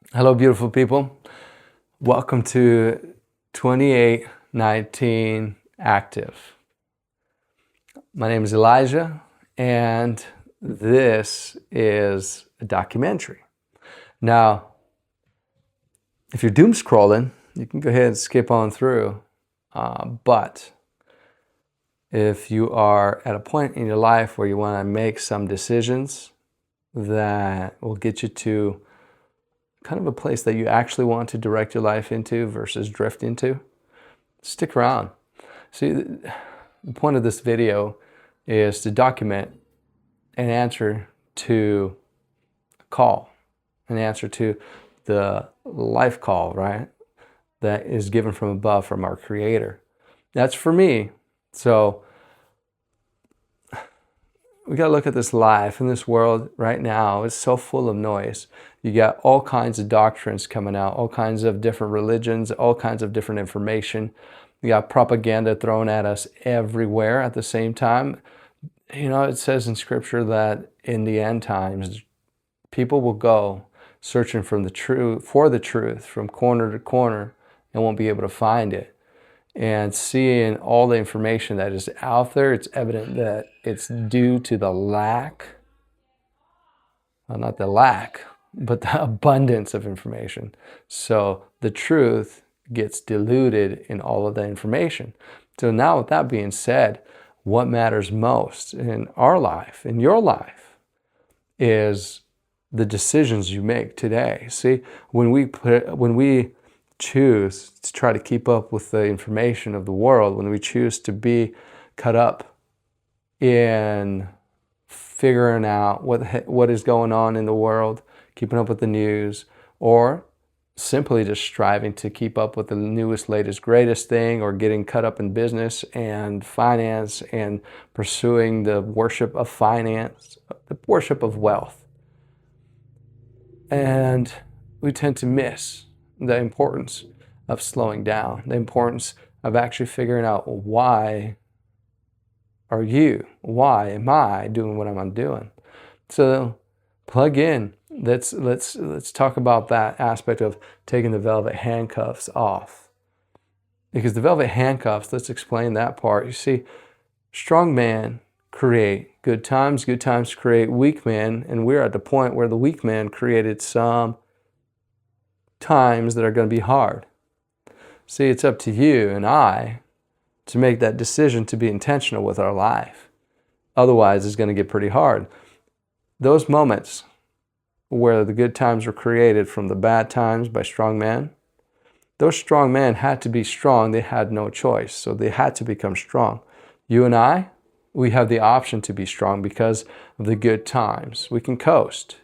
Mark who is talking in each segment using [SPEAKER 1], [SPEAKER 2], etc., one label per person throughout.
[SPEAKER 1] Hello, beautiful people. Welcome to 2819 Active. My name is Elijah, and this is a documentary. Now, if you're doom scrolling, you can go ahead and skip on through. But if you are at a point in your life where you want to make some decisions that will get you to kind of a place that you actually want to direct your life into versus drift into, stick around. See, the point of this video is to document an answer to a call, an answer to the life call, right? That is given from above, from our Creator. That's for me. So we got to look at this life, and this world right now is so full of noise. You got all kinds of doctrines coming out, all kinds of different religions, all kinds of different information. You got propaganda thrown at us everywhere at the same time. You know, it says in Scripture that in the end times, people will go searching for the truth from corner to corner and won't be able to find it. And seeing all the information that is out there, it's evident that it's due to the lack, well, not the lack, but the abundance of information. So the truth gets diluted in all of the information. So now, with that being said, what matters most in our life, in your life, is the decisions you make today. See, when we choose to try to keep up with the information of the world, when we choose to be caught up in figuring out what is going on in the world, keeping up with the news, or simply just striving to keep up with the newest, latest, greatest thing, or getting caught up in business and finance and pursuing the worship of finance, the worship of wealth. And we tend to miss the importance of slowing down, the importance of actually figuring out why am I doing what I'm doing? So plug in. Let's talk about that aspect of taking the velvet handcuffs off. Because the velvet handcuffs, let's explain that part. You see, strong men create good times create weak men, and we're at the point where the weak man created some times that are going to be hard. See, it's up to you and I to make that decision to be intentional with our life. Otherwise, it's going to get pretty hard. Those moments where the good times were created from the bad times by strong men, those strong men had to be strong. They had no choice, so they had to become strong. You and I, we have the option to be strong because of the good times. We can coast.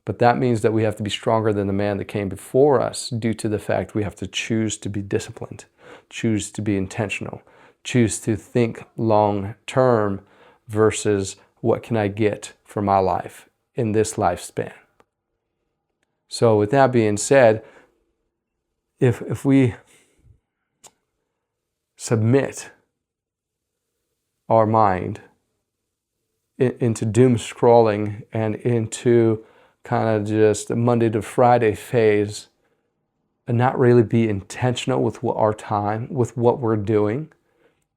[SPEAKER 1] But that means that we have to be stronger than the man that came before us, due to the fact we have to choose to be disciplined, choose to be intentional, choose to think long term versus what can I get for my life in this lifespan. So with that being said, if we submit our mind into doom scrolling and into kind of just a Monday to Friday phase and not really be intentional with our time, with what we're doing,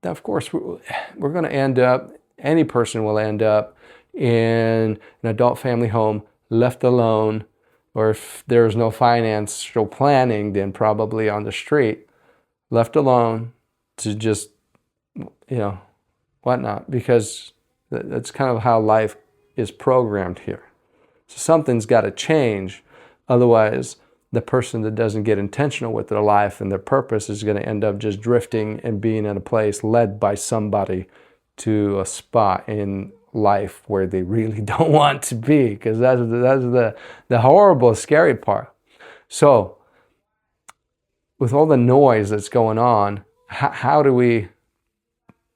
[SPEAKER 1] then of course we're going to end up, any person will end up in an adult family home, left alone, or if there's no financial planning, then probably on the street, left alone to just, whatnot, because that's kind of how life is programmed here. So something's got to change. Otherwise, the person that doesn't get intentional with their life and their purpose is going to end up just drifting and being in a place led by somebody to a spot in life where they really don't want to be, because that's the horrible, scary part. So with all the noise that's going on, how do we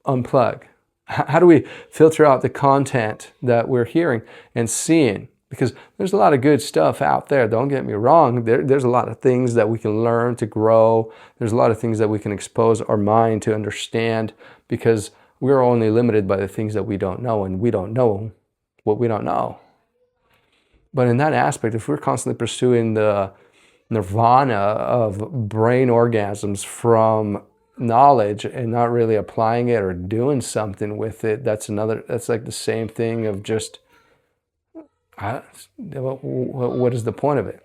[SPEAKER 1] unplug? How do we filter out the content that we're hearing and seeing? Because there's a lot of good stuff out there, don't get me wrong. There's a lot of things that we can learn to grow. There's a lot of things that we can expose our mind to understand, because we're only limited by the things that we don't know, and we don't know what we don't know. But in that aspect, if we're constantly pursuing the nirvana of brain orgasms from knowledge and not really applying it or doing something with it, that's like the same thing of just, what is the point of it?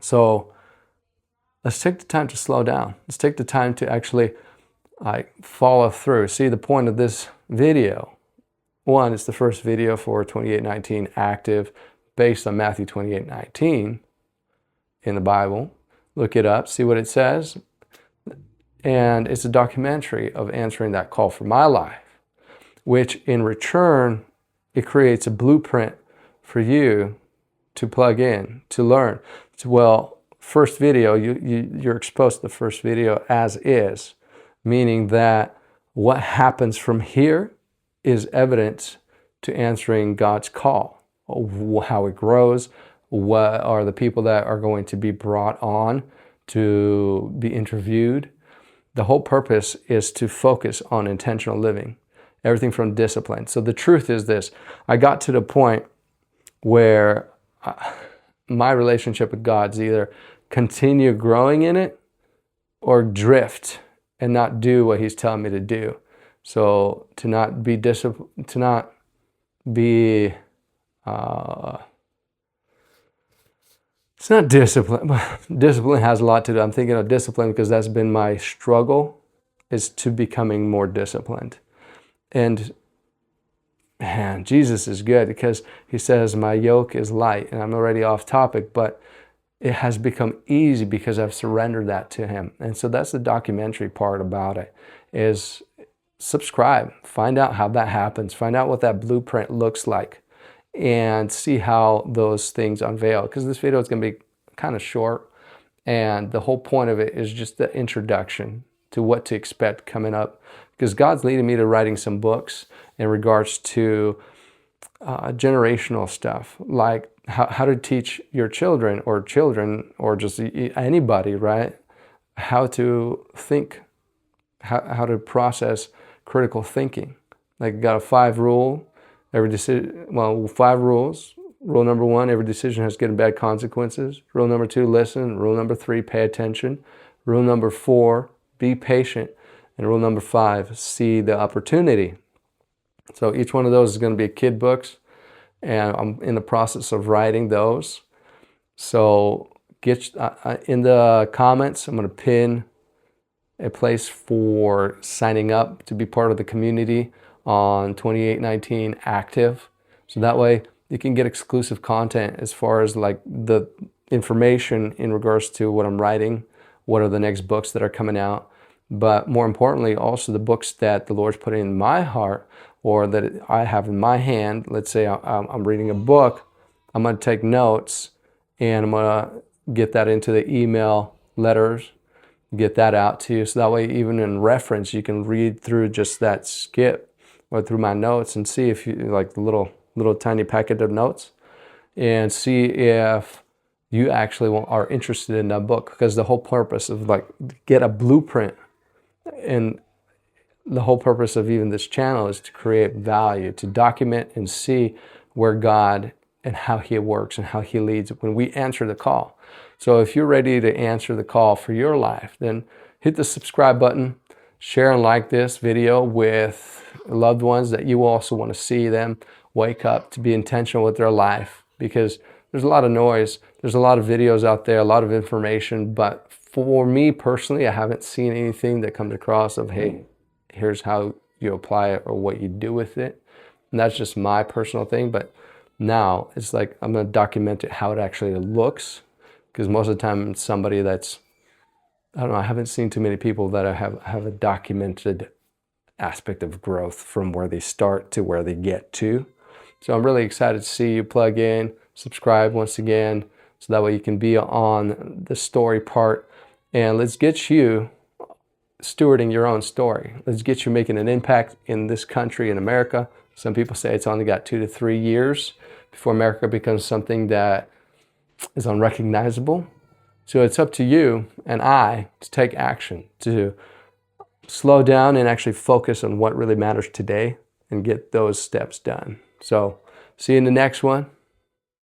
[SPEAKER 1] So let's take the time to slow down. Let's take the time to actually follow through. See, the point of this video, one, it's the first video for 28:19 active based on Matthew 28:19 in the Bible. Look it up, see what it says. And it's a documentary of answering that call for my life, which in return, it creates a blueprint for you to plug in, to learn. Well, first video, you're exposed to the first video as is, meaning that what happens from here is evidence to answering God's call, how it grows, what are the people that are going to be brought on to be interviewed. The whole purpose is to focus on intentional living, everything from discipline. So the truth is this, I got to the point where my relationship with God's either continue growing in it or drift and not do what He's telling me to do. So to not be disciplined, to not be, it's not discipline. Discipline has a lot to do. I'm thinking of discipline because that's been my struggle, is to becoming more disciplined. And man, Jesus is good because He says, my yoke is light, and I'm already off topic, but it has become easy because I've surrendered that to Him. And so that's the documentary part about it, is subscribe, find out how that happens, find out what that blueprint looks like, and see how those things unveil. Because this video is going to be kind of short, and the whole point of it is just the introduction to what to expect coming up. Because God's leading me to writing some books in regards to generational stuff, like how to teach your children or just anybody, right? How to think, how to process critical thinking. Like, got a 5 rules. Rule number 1, every decision has good and bad consequences. Rule number 2, listen. Rule number 3, pay attention. Rule number 4, be patient. And rule number 5, see the opportunity. So each one of those is going to be kid books, and I'm in the process of writing those. So get in the comments, I'm going to pin a place for signing up to be part of the community on 28:19 active. So that way you can get exclusive content as far as like the information in regards to what I'm writing, what are the next books that are coming out, but more importantly, also the books that the Lord's putting in my heart or that I have in my hand. Let's say I'm reading a book, I'm going to take notes and I'm going to get that into the email letters, get that out to you. So that way, even in reference, you can read through just that skip or through my notes and see if you like the little tiny packet of notes, and see if you actually are interested in that book. Because the whole purpose of like get a blueprint, and the whole purpose of even this channel is to create value, to document and see where God and how He works and how He leads when we answer the call. So if you're ready to answer the call for your life, then hit the subscribe button, share and like this video with loved ones that you also want to see them wake up to be intentional with their life. Because there's a lot of noise, there's a lot of videos out there, a lot of information, but for me personally, I haven't seen anything that comes across of, hey, here's how you apply it or what you do with it. And that's just my personal thing. But now it's like I'm going to document it, how it actually looks. Because most of the time it's somebody that's, I don't know, I haven't seen too many people that have a documented aspect of growth from where they start to where they get to. So I'm really excited to see you plug in, subscribe once again, so that way you can be on the story part. And let's get you stewarding your own story. Let's get you making an impact in this country, in America. Some people say it's only got 2 to 3 years before America becomes something that is unrecognizable. So it's up to you and I to take action, to slow down and actually focus on what really matters today and get those steps done. So see you in the next one.